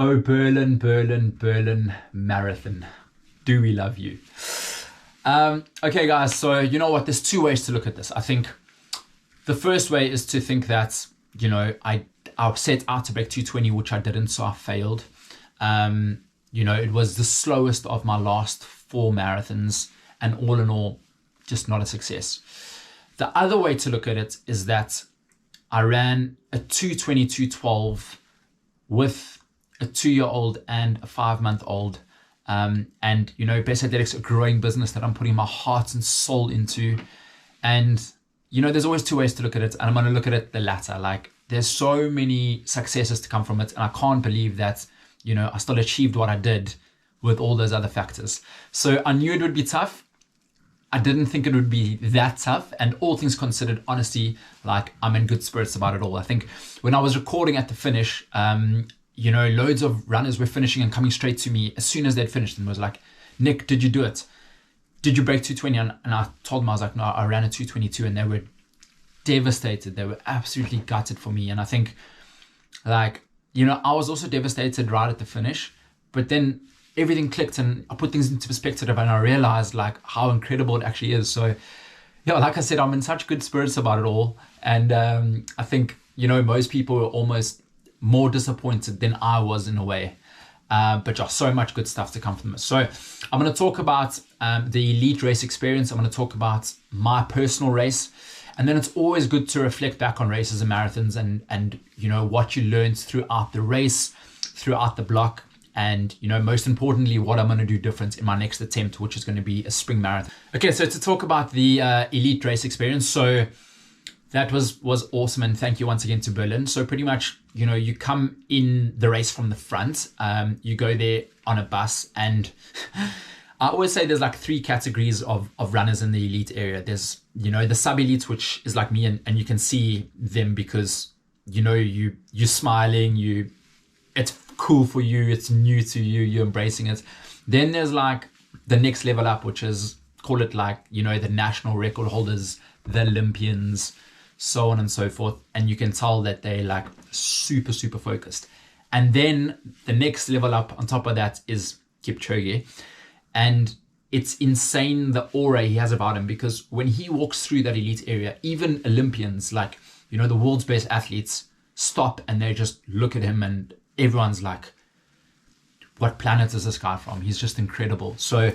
Oh, Berlin, Berlin, Berlin Marathon. Do we love you? Okay, guys, so you know what? There's two ways to look at this. I think the first way is to think that, I set out to break 220, which I didn't, so I failed. It was the slowest of my last 4 marathons, and all in all, just not a success. The other way to look at it is that I ran a 2:22:12 with a 2-year-old and a 5-month-old. Best Athletics, a growing business that I'm putting my heart and soul into. And, there's always two ways to look at it. And I'm going to look at it the latter. Like, there's so many successes to come from it. And I can't believe that, I still achieved what I did with all those other factors. So I knew it would be tough. I didn't think it would be that tough. And all things considered, honestly, like, I'm in good spirits about it all. I think when I was recording at the finish, loads of runners were finishing and coming straight to me as soon as they'd finished and was like, Nick, did you do it? Did you break 220? And I told them, I was like, no, I ran a 2:22, and they were devastated. They were absolutely gutted for me. And I think, I was also devastated right at the finish, but then everything clicked and I put things into perspective and I realized like how incredible it actually is. So yeah, like I said, I'm in such good spirits about it all. And I think, most people were almost more disappointed than I was in a way. But just so much good stuff to come from this. So I'm going to talk about the elite race experience. I'm going to talk about my personal race. And then it's always good to reflect back on races and marathons and what you learned throughout the race, throughout the block. And, most importantly, what I'm going to do different in my next attempt, which is going to be a spring marathon. Okay, so to talk about the elite race experience. So that was awesome. And thank you once again to Berlin. So pretty much, you come in the race from the front. You go there on a bus. And I always say there's like 3 categories of runners in the elite area. There's, the sub-elites, which is like me. And you can see them because, you're smiling. It's cool for you. It's new to you. You're embracing it. Then there's like the next level up, which is, call it like, the national record holders, the Olympians, so on and so forth. And you can tell that they like super, super focused. And then the next level up on top of that is Kipchoge. And it's insane the aura he has about him, because when he walks through that elite area, even Olympians, like, the world's best athletes stop and they just look at him and everyone's like, what planet is this guy from? He's just incredible. So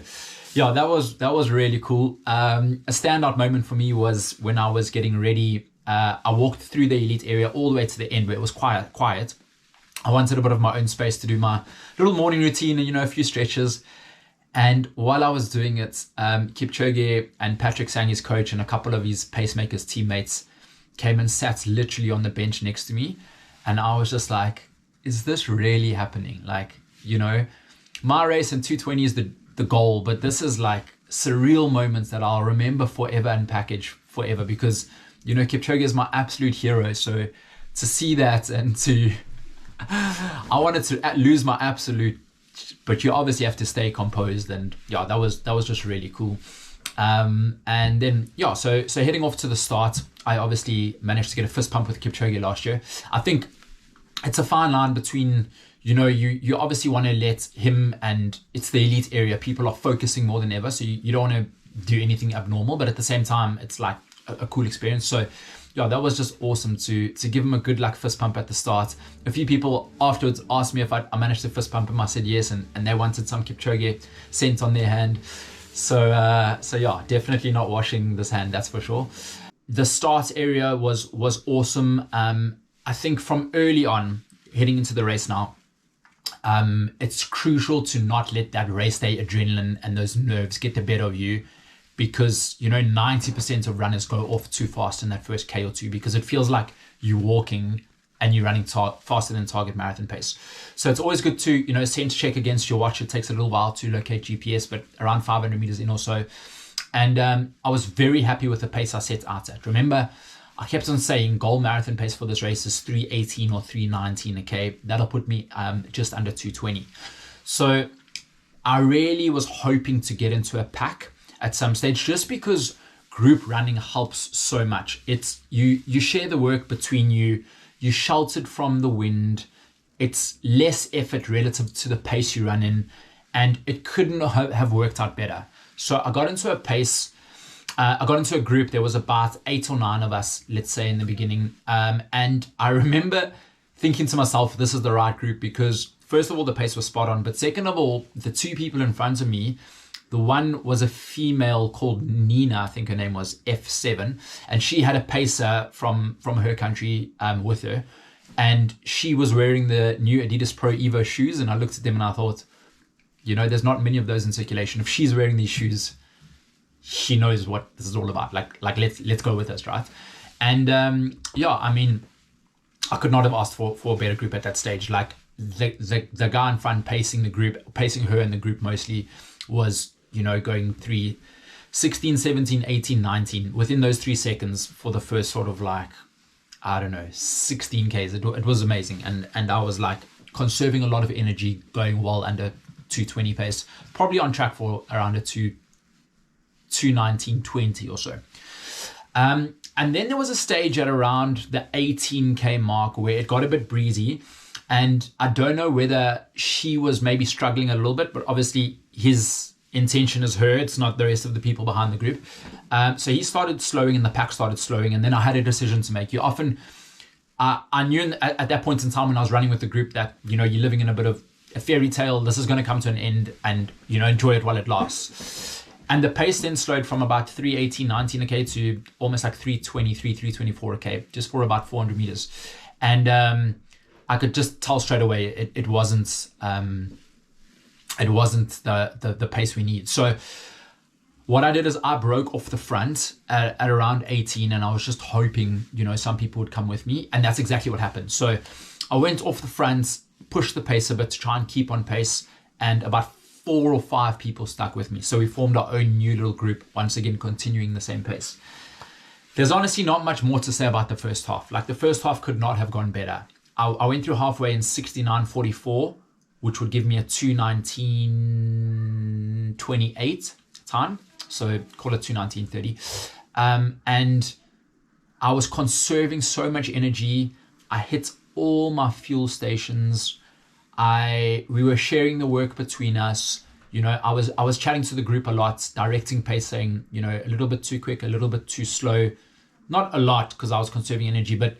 yeah, that was really cool. A standout moment for me was when I was getting ready. I walked through the elite area all the way to the end where it was quiet. I wanted a bit of my own space to do my little morning routine and, a few stretches. And while I was doing it, Kipchoge and Patrick Sang, his coach, and a couple of his pacemakers teammates came and sat literally on the bench next to me. And I was just like, is this really happening? Like, my race in 220 is the goal, but this is like surreal moments that I'll remember forever and package forever, because, Kipchoge is my absolute hero. So to see that and I wanted to lose my absolute, but you obviously have to stay composed. And yeah, that was just really cool. And then, yeah, so heading off to the start, I obviously managed to get a fist pump with Kipchoge last year. I think it's a fine line between, you obviously want to let him, and it's the elite area. People are focusing more than ever. So you don't want to do anything abnormal, but at the same time, it's like a cool experience. So yeah, that was just awesome to give him a good luck fist pump at the start. A few people afterwards asked me if I managed to fist pump him. I said yes, and they wanted some Kipchoge scent on their hand. So yeah, definitely not washing this hand, that's for sure. The start area was awesome. I think from early on, heading into the race now, it's crucial to not let that race day adrenaline and those nerves get the better of you, because 90% of runners go off too fast in that first K or 2, because it feels like you're walking and you're running faster than target marathon pace. So it's always good to sense check against your watch. It takes a little while to locate GPS, but around 500 meters in or so. And I was very happy with the pace I set out at. Remember, I kept on saying goal marathon pace for this race is 3:18 or 3:19. Okay, that'll put me just under 2:20. So I really was hoping to get into a pack at some stage, just because group running helps so much. It's you share the work between you. You're sheltered from the wind. it's less effort relative to the pace you run in, and it couldn't have worked out better. So I got into a pace, I got into a group. There was about 8 or 9 of us, let's say, in the beginning. And I remember thinking to myself, this is the right group, because first of all, the pace was spot on. But second of all, the 2 people in front of me, the one was a female called Nina, I think her name was F7. And she had a pacer from her country with her. And she was wearing the new Adidas Pro Evo shoes. And I looked at them and I thought, there's not many of those in circulation. If she's wearing these shoes, she knows what this is all about. Like let's go with this, right? And I could not have asked for a better group at that stage. Like the guy in front pacing her and the group mostly was, going 3, 16, 17, 18, 19 within those 3 seconds for the first sort of 16 Ks. It was amazing. And I was like conserving a lot of energy, going well under 220 pace, probably on track for around a 219.20 or so. And then there was a stage at around the 18K mark where it got a bit breezy. And I don't know whether she was maybe struggling a little bit, but obviously his intention is her. It's not the rest of the people behind the group. So he started slowing and the pack started slowing. And then I had a decision to make. I knew at that point in time when I was running with the group that, you're living in a bit of a fairy tale. This is going to come to an end, and, enjoy it while it lasts. And the pace then slowed from about 318, 19 a K to almost like 323, 324 a K, just for about 400 meters. And I could just tell straight away it wasn't the pace we need. So what I did is I broke off the front at around 18, and I was just hoping, some people would come with me. And that's exactly what happened. So I went off the front, pushed the pace a bit to try and keep on pace, and about 4 or 5 people stuck with me. So we formed our own new little group, once again continuing the same pace. There's honestly not much more to say about the first half. Like, the first half could not have gone better. I went through halfway in 69.44, which would give me a 219.28 time. So call it 219.30. And I was conserving so much energy. I hit all my fuel stations. We were sharing the work between us. I was chatting to the group a lot, directing pace, saying, a little bit too quick, a little bit too slow. Not a lot, because I was conserving energy, but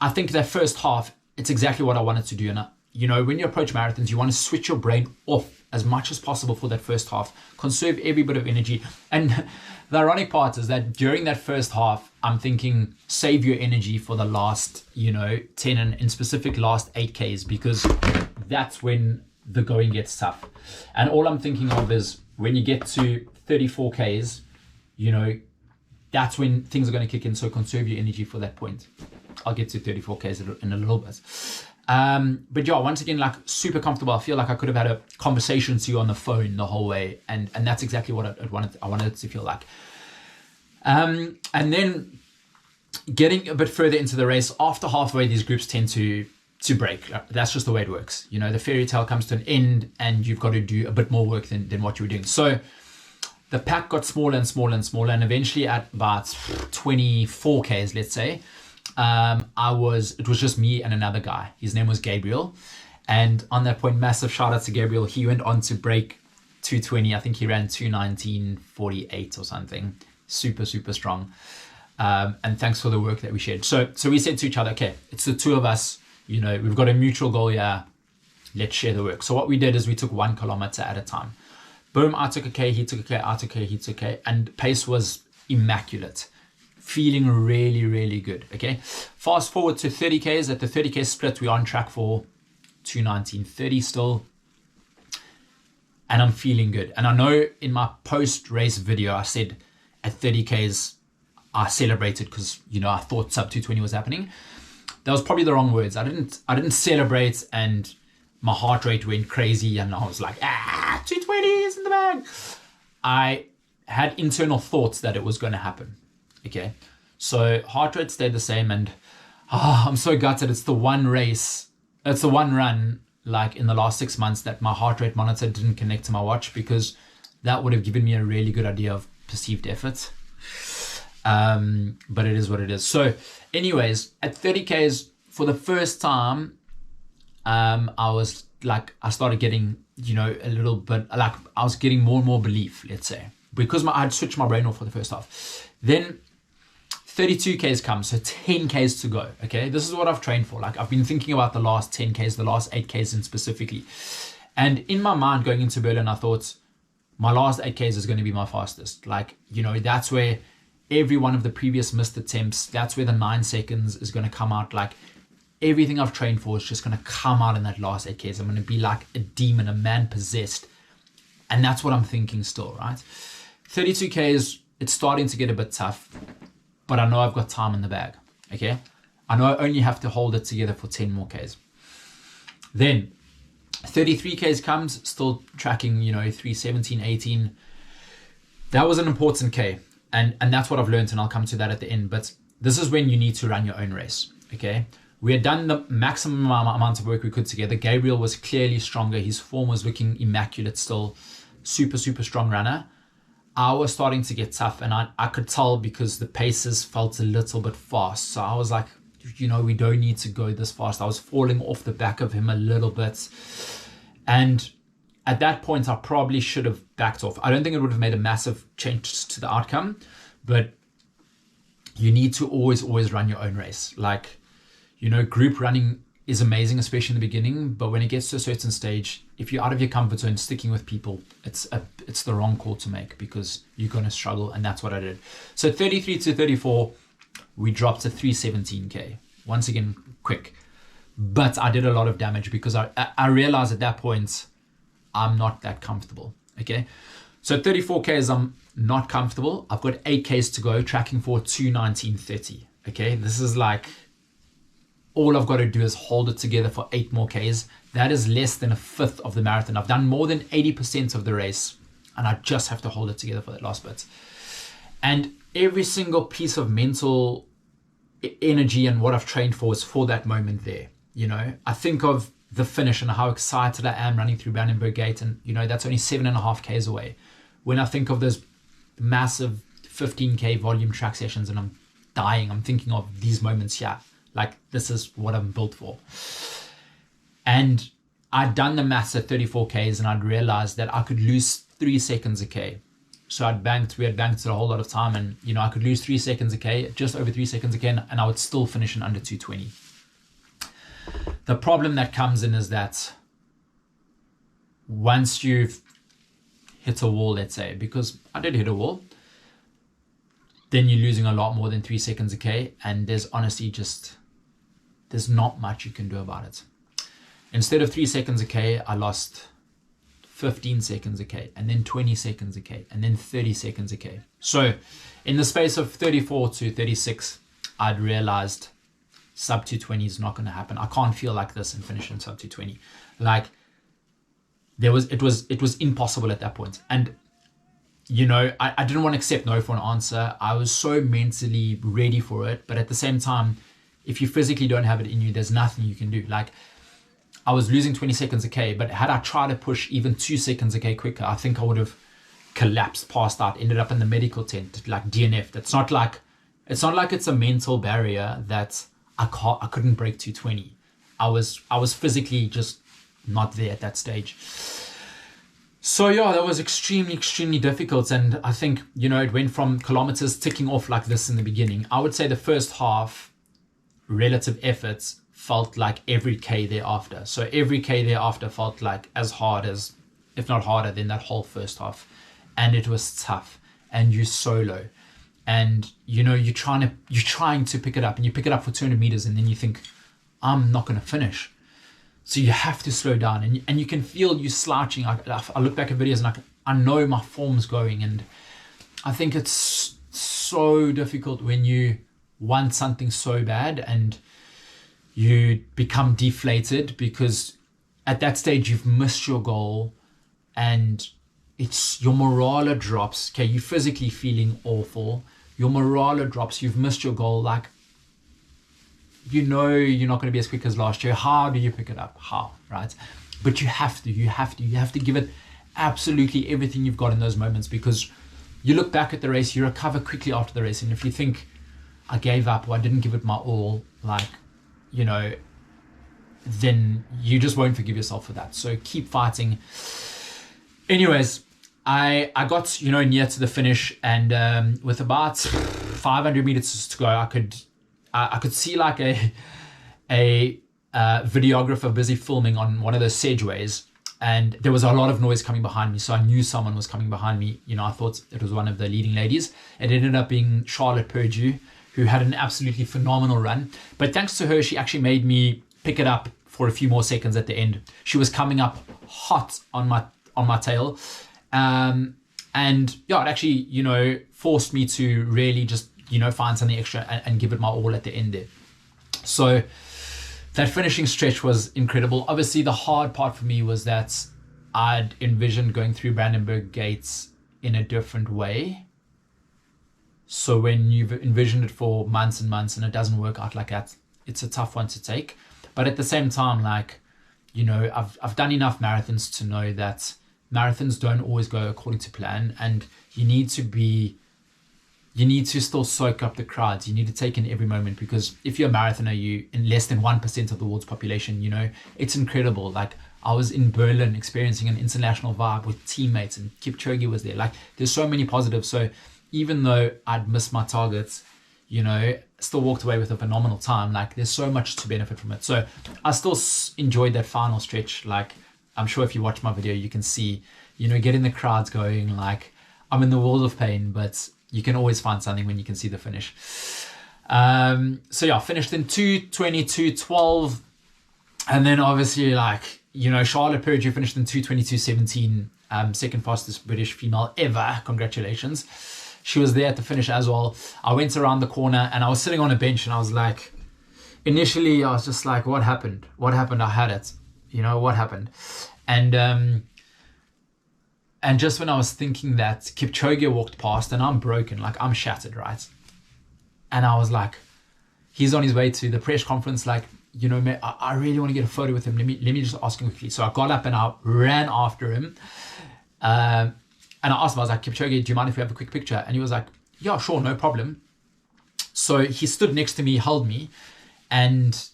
I think that first half, it's exactly what I wanted to do. And when you approach marathons, you want to switch your brain off as much as possible for that first half, conserve every bit of energy. And the ironic part is that during that first half, I'm thinking, save your energy for the last, 10 and in specific last 8Ks, because that's when the going gets tough. And all I'm thinking of is when you get to 34Ks, that's when things are going to kick in. So conserve your energy for that point. I'll get to 34Ks in a little bit. But yeah, once again, like, super comfortable. I feel like I could have had a conversation to you on the phone the whole way. And that's exactly what I wanted it to feel like. And then getting a bit further into the race, after halfway, these groups tend to break. That's just the way it works. The fairy tale comes to an end and you've got to do a bit more work than what you were doing. So the pack got smaller and smaller and smaller. And eventually at about 24Ks, let's say, it was just me and another guy. His name was Gabriel. And on that point, massive shout out to Gabriel. He went on to break 220. I think he ran 219.48 or something. Super, super strong. And thanks for the work that we shared. So we said to each other, okay, it's the 2 of us, we've got a mutual goal here. Let's share the work. So what we did is we took 1 kilometer at a time. Boom, I took a K, he took a K, I took a K, he took a K. And pace was immaculate. Feeling really, really good. Okay. Fast forward to 30Ks. At the 30K split, we're on track for 219.30 still. And I'm feeling good. And I know in my post-race video, I said at 30Ks, I celebrated because, I thought sub 220 was happening. That was probably the wrong words. I didn't celebrate, and my heart rate went crazy and I was like, 220 is in the bag. I had internal thoughts that it was going to happen. Okay. So heart rate stayed the same, and I'm so gutted. It's the one run like in the last 6 months that my heart rate monitor didn't connect to my watch, because that would have given me a really good idea of perceived effort. But it is what it is. So anyways, at 30Ks, for the first time, I started getting, a little bit, like I was getting more and more belief, let's say, because I'd switched my brain off for the first half. Then 32 Ks comes, so 10 Ks to go. Okay, this is what I've trained for. Like I've been thinking about the last 10 Ks, the last 8 Ks in specifically. And in my mind going into Berlin, I thought my last 8 Ks is going to be my fastest. Like, that's where every one of the previous missed attempts, that's where the 9 seconds is going to come out. Like everything I've trained for is just going to come out in that last 8 Ks. I'm going to be like a demon, a man possessed. And that's what I'm thinking still, right? 32 Ks, it's starting to get a bit tough, but I know I've got time in the bag, okay? I know I only have to hold it together for 10 more Ks. Then 33 Ks comes, still tracking, 3:17, 18. That was an important K. And that's what I've learned, and I'll come to that at the end. But this is when you need to run your own race, okay? We had done the maximum amount of work we could together. Gabriel was clearly stronger. His form was looking immaculate still. Super, super strong runner. I was starting to get tough, and I could tell because the paces felt a little bit fast. So I was like, we don't need to go this fast. I was falling off the back of him a little bit. And at that point, I probably should have backed off. I don't think it would have made a massive change to the outcome, but you need to always run your own race. Like, group running is amazing, especially in the beginning, but when it gets to a certain stage, if you're out of your comfort zone, sticking with people, it's the wrong call to make because you're going to struggle, and that's what I did. So 33 to 34, we dropped to 3:17K. Once again, quick. But I did a lot of damage because I realized at that point, I'm not that comfortable, okay? So 34Ks, I'm not comfortable. I've got 8Ks to go, tracking for 2:19:30, okay? This is like, all I've got to do is hold it together for 8 more Ks. That is less than a fifth of the marathon. I've done more than 80% of the race, and I just have to hold it together for that last bit. And every single piece of mental energy and what I've trained for is for that moment there. I think of the finish and how excited I am running through Brandenburg Gate, and that's only 7.5 Ks away. When I think of those massive 15K volume track sessions and I'm dying, I'm thinking of these moments here. Like, this is what I'm built for. And I'd done the maths at 34 Ks, and I'd realized that I could lose 3 seconds a K. So we had banked it a whole lot of time, and I could lose 3 seconds a K, just over 3 seconds a K, and I would still finish in under 2:20. The problem that comes in is that once you've hit a wall, let's say, because I did hit a wall, then you're losing a lot more than 3 seconds a K, and there's honestly there's not much you can do about it. Instead of 3 seconds a K, I lost 15 seconds a K, and then 20 seconds a K, and then 30 seconds a K. So in the space of 34 to 36, I'd realized sub 2:20 is not going to happen. I can't feel like this and finish in sub 2:20. Like, it was impossible at that point. And I didn't want to accept no for an answer. I was so mentally ready for it, but at the same time, if you physically don't have it in you, there's nothing you can do. Like, I was losing 20 seconds a K, but had I tried to push even 2 seconds a K quicker, I think I would have collapsed, passed out, ended up in the medical tent, like DNF. It's not like it's a mental barrier that I couldn't break 2:20. I was physically just not there at that stage. So yeah, that was extremely, extremely difficult. And I think, it went from kilometers ticking off like this in the beginning. I would say the first half relative efforts felt like every K thereafter. So every K thereafter felt like as hard as, if not harder than that whole first half. And it was tough, and you solo. And, you're trying to pick it up, and you pick it up for 200 meters, and then you think, I'm not going to finish. So you have to slow down, and you can feel you slouching. I look back at videos, and I know my form's going, and I think it's so difficult when you want something so bad and you become deflated, because at that stage you've missed your goal, and it's your morale drops. Okay, you're physically feeling awful. Your morale drops. You've missed your goal. Like, you're not going to be as quick as last year. How do you pick it up? How, right? But you have to give it absolutely everything you've got in those moments, because you look back at the race, you recover quickly after the race. And if you think, I gave up or I didn't give it my all, like, then you just won't forgive yourself for that. So keep fighting. Anyways, I got, near to the finish, and with about 500 meters to go, I could see like a videographer busy filming on one of those sedgeways, and there was a lot of noise coming behind me, so I knew someone was coming behind me. I thought it was one of the leading ladies. It ended up being Charlotte Purdue, who had an absolutely phenomenal run. But thanks to her, she actually made me pick it up for a few more seconds at the end. She was coming up hot on my tail. And yeah, it actually, forced me to really just, find something extra and give it my all at the end there. So that finishing stretch was incredible. Obviously, the hard part for me was that I'd envisioned going through Brandenburg Gates in a different way. So when you've envisioned it for months and months and it doesn't work out like that, it's a tough one to take. But at the same time, I've done enough marathons to know that marathons don't always go according to plan, and you need to still soak up the crowds. You need to take in every moment, because if you're a marathoner, you in less than 1% of the world's population, it's incredible. Like, I was in Berlin experiencing an international vibe with teammates, and Kipchoge was there. Like, there's so many positives. So even though I'd missed my targets, still walked away with a phenomenal time. Like, there's so much to benefit from it. So I still enjoyed that final stretch. Like, I'm sure if you watch my video, you can see, getting the crowds going. Like, I'm in the world of pain, but you can always find something when you can see the finish. So yeah, finished in 2:22:12. And then obviously, Charlotte Purdue finished in 2:22:17, second fastest British female ever. Congratulations. She was there at the finish as well. I went around the corner and I was sitting on a bench, and I was like, initially I was just like, what happened? What happened? I had it. What happened? And just when I was thinking that, Kipchoge walked past, and I'm broken, like, I'm shattered, right? And I was like, he's on his way to the press conference, like, I really want to get a photo with him. Let me just ask him quickly. So I got up and I ran after him. And I asked him, I was like, Kipchoge, do you mind if we have a quick picture? And he was like, yeah, sure, no problem. So he stood next to me, held me, and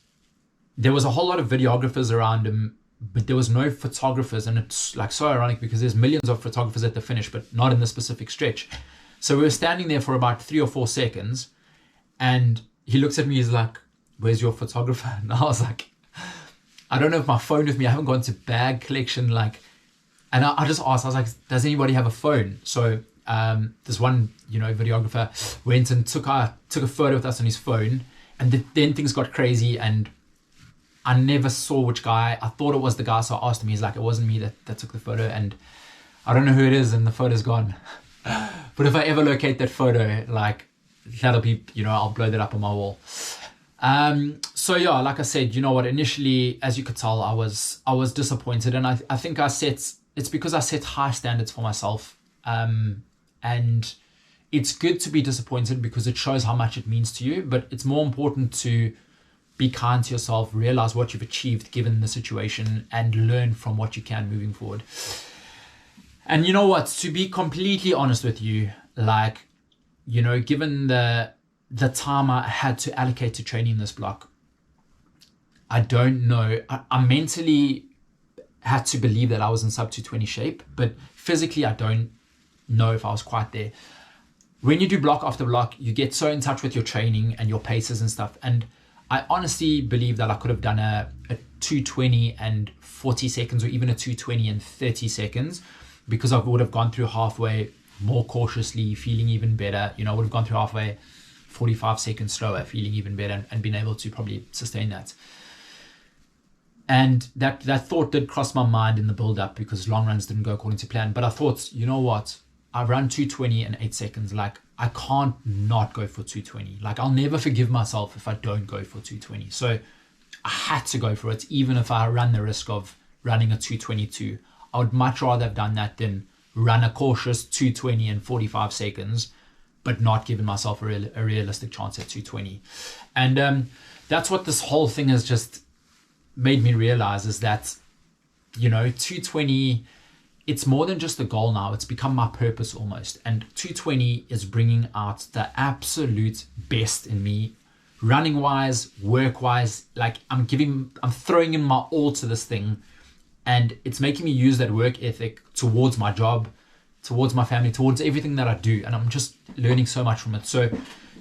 there was a whole lot of videographers around him, but there was no photographers. And it's like so ironic, because there's millions of photographers at the finish, but not in this specific stretch. So we were standing there for about 3 or 4 seconds, and he looks at me, he's like, where's your photographer? And I was like, I don't have my phone with me. I haven't gone to bag collection. And I just asked, I was like, does anybody have a phone? So this one, videographer went and took a photo with us on his phone. And then things got crazy, and I never saw which guy. I thought it was the guy, so I asked him. He's like, it wasn't me that took the photo, and I don't know who it is, and the photo's gone. But if I ever locate that photo, that'll be, I'll blow that up on my wall. So yeah, like I said, initially, as you could tell, I was disappointed, and I think it's because I set high standards for myself. And it's good to be disappointed because it shows how much it means to you, but it's more important to be kind to yourself, realize what you've achieved given the situation, and learn from what you can moving forward. And you know what, to be completely honest with you, given the time I had to allocate to training this block, I don't know. I mentally had to believe that I was in sub 220 shape, but physically I don't know if I was quite there. When you do block after block, you get so in touch with your training and your paces and stuff. And I honestly believe that I could have done a 220 and 40 seconds, or even a 220 and 30 seconds, because I would have gone through halfway more cautiously, feeling even better. I would have gone through halfway 45 seconds slower, feeling even better, and been able to probably sustain that. And that thought did cross my mind in the build-up, because long runs didn't go according to plan. But I thought, you know what? I've run 220 in 8 seconds. I can't not go for 220. I'll never forgive myself if I don't go for 220. So I had to go for it, even if I run the risk of running a 222. I would much rather have done that than run a cautious 220 in 45 seconds, but not giving myself a realistic chance at 220. And that's what this whole thing has just made me realize, is that, 220, it's more than just a goal now. It's become my purpose almost. And 220 is bringing out the absolute best in me running wise, work wise, like I'm throwing in my all to this thing, and it's making me use that work ethic towards my job, towards my family, towards everything that I do. And I'm just learning so much from it. So,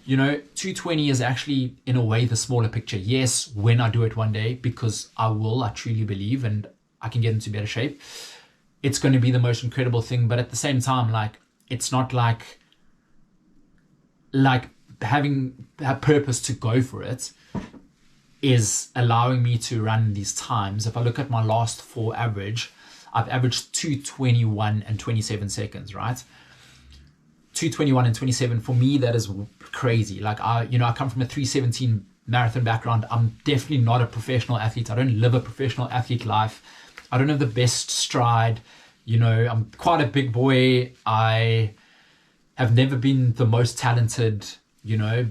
220 is actually in a way the smaller picture. Yes, when I do it one day, because I truly believe, and I can get into better shape, it's going to be the most incredible thing. But at the same time, like, it's not like having a purpose to go for it is allowing me to run these times. If I look at my last 4 average, I've averaged 2:21 and 27 seconds, right? 2:21 and 27, for me, that is crazy. Like, I come from a 3:17 marathon background. I'm definitely not a professional athlete. I don't live a professional athlete life. I don't have the best stride. I'm quite a big boy. I have never been the most talented,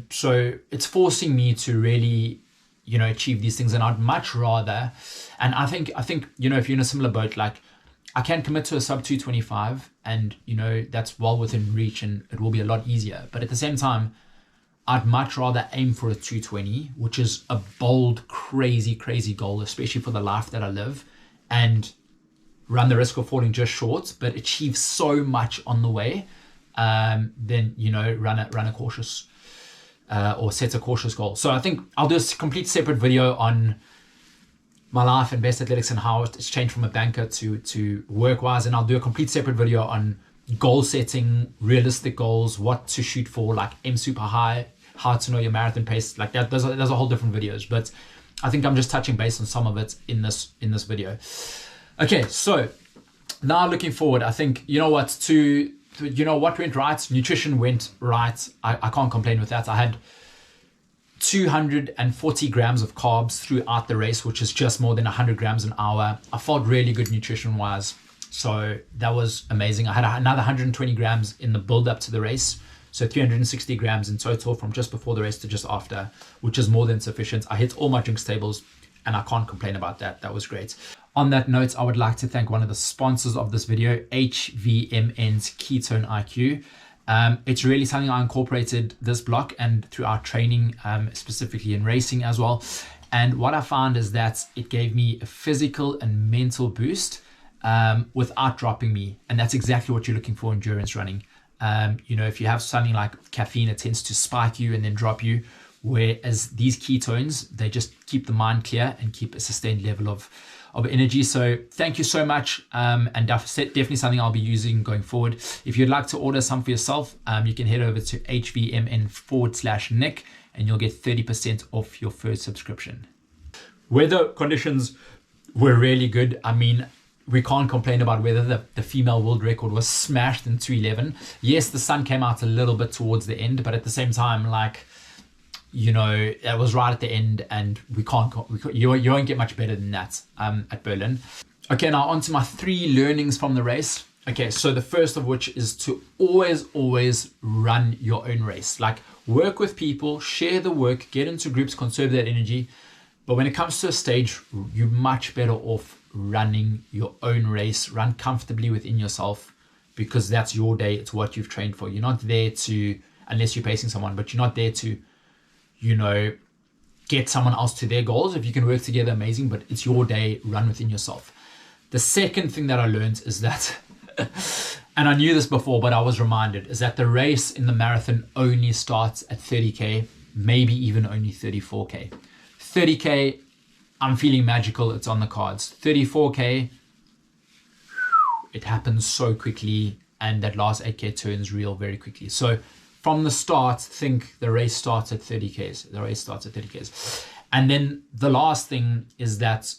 so it's forcing me to really, achieve these things. And I'd much rather, and I think, if you're in a similar boat, like, I can commit to a sub 225, and, that's well within reach, and it will be a lot easier. But at the same time, I'd much rather aim for a 220, which is a bold, crazy, crazy goal, especially for the life that I live, and run the risk of falling just short, but achieve so much on the way, then, run a cautious, or set a cautious goal. So I think I'll do a complete separate video on my life and Best Athletics and how it's changed from a banker to work-wise. And I'll do a complete separate video on goal setting, realistic goals, what to shoot for, like aim super high, how to know your marathon pace, like that. Those are whole different videos, but I think I'm just touching base on some of it in this video. Okay, so now looking forward, I think, what went right? Nutrition went right. I can't complain with that. I had 240 grams of carbs throughout the race, which is just more than 100 grams an hour. I felt really good nutrition wise, so that was amazing. I had another 120 grams in the build up to the race, so 360 grams in total from just before the race to just after, which is more than sufficient. I hit all my drink tables, and I can't complain about that. That was great. On that note, I would like to thank one of the sponsors of this video, HVMN's Ketone-IQ. It's really something I incorporated this block and through our training, specifically in racing as well. And what I found is that it gave me a physical and mental boost without dropping me. And that's exactly what you're looking for in endurance running. If you have something like caffeine, it tends to spike you and then drop you. Whereas these ketones, they just keep the mind clear and keep a sustained level of energy. So thank you so much, and definitely something I'll be using going forward. If you'd like to order some for yourself, you can head over to hvmn/Nick and you'll get 30% off your first subscription. Weather conditions were really good. I mean, we can't complain about whether the female world record was smashed in 2:11. Yes, the sun came out a little bit towards the end, but at the same time, it was right at the end, and you won't get much better than that at Berlin. Okay, now on to my 3 learnings from the race. Okay, so the first of which is to always run your own race. Like, work with people, share the work, get into groups, conserve that energy. But when it comes to a stage, you're much better off running your own race. Run comfortably within yourself, because that's your day. It's what you've trained for. You're not there to, unless you're pacing someone, but you're not there to get someone else to their goals. If you can work together, amazing, but it's your day. Run within yourself. The second thing that I learned is that, and I knew this before, but I was reminded, is that the race in the marathon only starts at 30K, maybe even only 34K. 30K, I'm feeling magical. It's on the cards. 34K, it happens so quickly, and that last 8K turns real very quickly. So from the start, think the race starts at 30Ks. The race starts at 30Ks. And then the last thing is that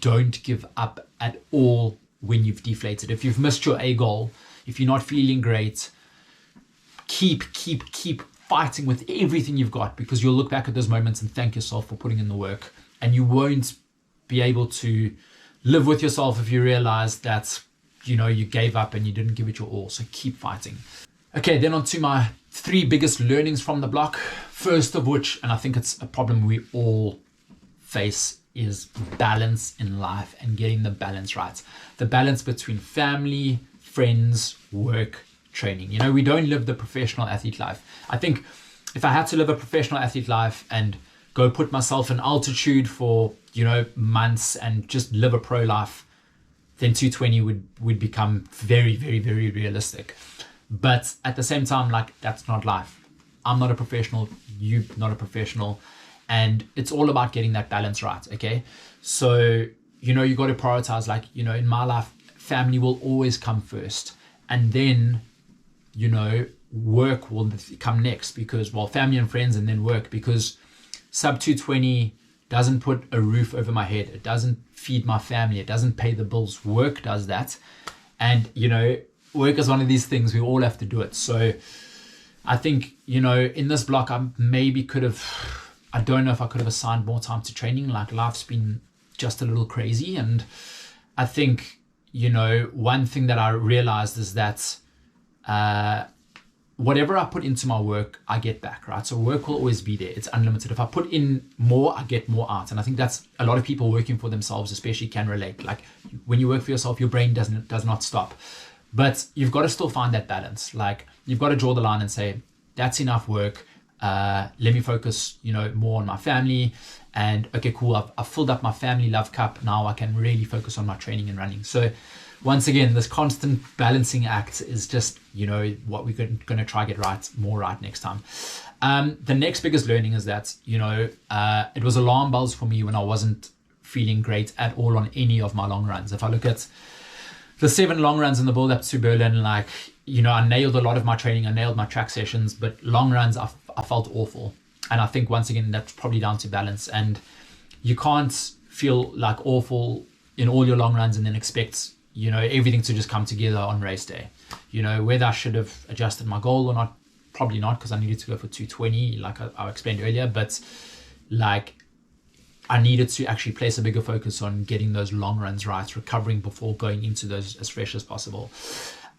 don't give up at all when you've deflated. If you've missed your A goal, if you're not feeling great, keep fighting with everything you've got, because you'll look back at those moments and thank yourself for putting in the work. And you won't be able to live with yourself if you realize that, you gave up and you didn't give it your all. So keep fighting. Okay, then on to my 3 biggest learnings from the block. First of which, and I think it's a problem we all face, is balance in life and getting the balance right. The balance between family, friends, work, training. We don't live the professional athlete life. I think if I had to live a professional athlete life and go put myself in altitude for, months and just live a pro life, then 220 would become very, very, very realistic. But at the same time, like, that's not life. I'm not a professional, you're not a professional, and it's all about getting that balance right, okay? So, you got to prioritize, like, in my life, family will always come first, and then, work will come next, because, well, family and friends and then work, because sub 220 doesn't put a roof over my head. It doesn't feed my family. It doesn't pay the bills. Work does that. And, work is one of these things. We all have to do it. So I think, in this block, I don't know if I could have assigned more time to training. Like, life's been just a little crazy. And I think, one thing that I realized is that whatever I put into my work, I get back, right? So work will always be there. It's unlimited. If I put in more, I get more out. And I think that's a lot of people working for themselves, especially, can relate. Like, when you work for yourself, your brain does not stop. But you've got to still find that balance. Like, you've got to draw the line and say, that's enough work. Let me focus, more on my family. And okay, cool. I've filled up my family love cup. Now I can really focus on my training and running. So once again, this constant balancing act is just, what we're going to try to get more right next time. The next biggest learning is that, it was alarm bells for me when I wasn't feeling great at all on any of my long runs. If I look at the 7 long runs in the build up to Berlin, like, I nailed a lot of my training. I nailed my track sessions, but long runs, I felt awful. And I think, once again, that's probably down to balance. And you can't feel like awful in all your long runs and then expect, everything to just come together on race day. Whether I should have adjusted my goal or not, probably not, because I needed to go for 220, like I explained earlier. But, like, I needed to actually place a bigger focus on getting those long runs right, recovering before going into those as fresh as possible.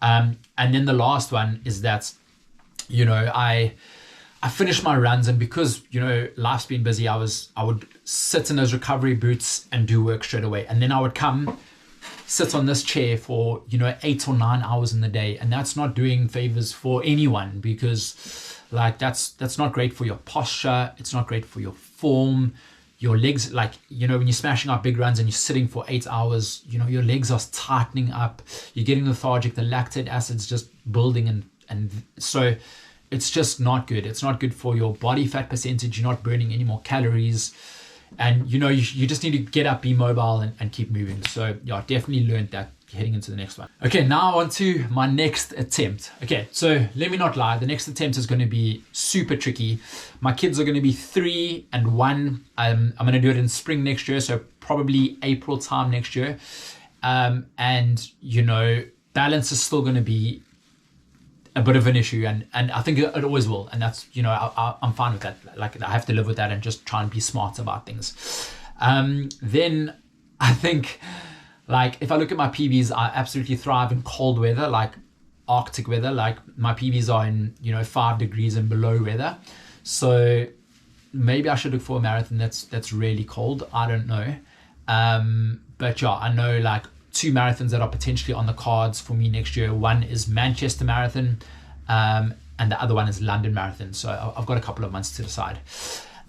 And then the last one is that, I finished my runs, and because, life's been busy, I would sit in those recovery boots and do work straight away. And then I would come sit on this chair for, 8 or 9 hours in the day. And that's not doing favors for anyone, because, like, that's not great for your posture. It's not great for your form. Your legs, like, when you're smashing out big runs and you're sitting for 8 hours, your legs are tightening up. You're getting lethargic. The lactate acid's just building. And so it's just not good. It's not good for your body fat percentage. You're not burning any more calories. And, you just need to get up, be mobile, and keep moving. So, yeah, definitely learned that heading into the next one. Okay, now on to my next attempt. Okay, so let me not lie. The next attempt is going to be super tricky. My kids are going to be 3 and 1. I'm going to do it in spring next year, so probably April time next year. And, balance is still going to be a bit of an issue, and I think it always will, and that's, I'm fine with that. Like, I have to live with that and just try and be smart about things. Then I think, like, if I look at my PBs, I absolutely thrive in cold weather, like Arctic weather. Like, my PBs are in 5 degrees and below weather. So maybe I should look for a marathon that's really cold. I don't know. But yeah, I know, like, 2 marathons that are potentially on the cards for me next year. One is Manchester Marathon, and the other one is London Marathon. So I've got a couple of months to decide.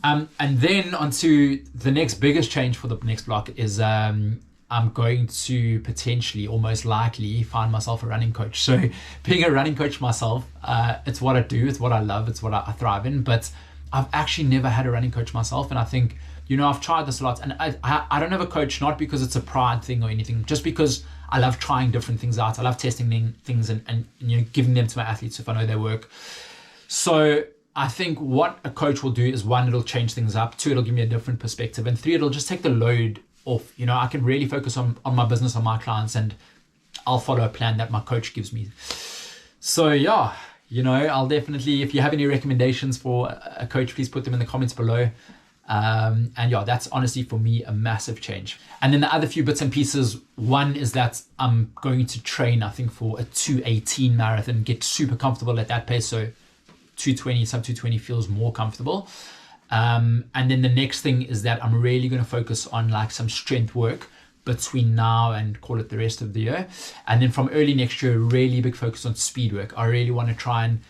And then onto the next biggest change for the next block is I'm going to potentially, or most likely, find myself a running coach. So being a running coach myself, it's what I do, it's what I love, it's what I thrive in. But I've actually never had a running coach myself, and I think, I've tried this a lot, and I don't have a coach, not because it's a pride thing or anything, just because I love trying different things out. I love testing things and giving them to my athletes if I know they work. So I think what a coach will do is, 1, it'll change things up. 2, it'll give me a different perspective. And 3, it'll just take the load off. I can really focus on my business, on my clients, and I'll follow a plan that my coach gives me. So yeah, I'll definitely, if you have any recommendations for a coach, please put them in the comments below. And yeah, that's honestly for me a massive change. And then the other few bits and pieces, one is that I'm going to train, I think, for a 2:18 marathon, get super comfortable at that pace. So 2:20, sub 2:20 feels more comfortable. And then the next thing is that I'm really going to focus on, like, some strength work between now and call it the rest of the year. And then from early next year, really big focus on speed work. I really want to try and,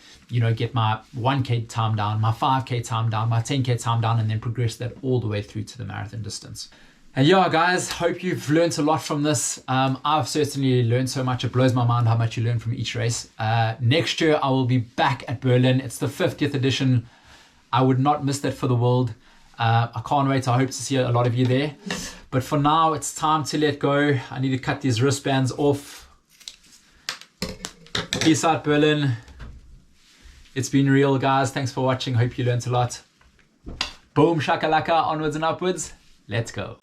get my 1K time down, my 5K time down, my 10K time down, and then progress that all the way through to the marathon distance. And yeah, guys, hope you've learned a lot from this. I've certainly learned so much. It blows my mind how much you learn from each race. Next year, I will be back at Berlin. It's the 50th edition. I would not miss that for the world. I can't wait. I hope to see a lot of you there. But for now, it's time to let go. I need to cut these wristbands off. Peace out, Berlin. It's been real, guys. Thanks for watching. Hope you learned a lot. Boom, shakalaka, onwards and upwards. Let's go.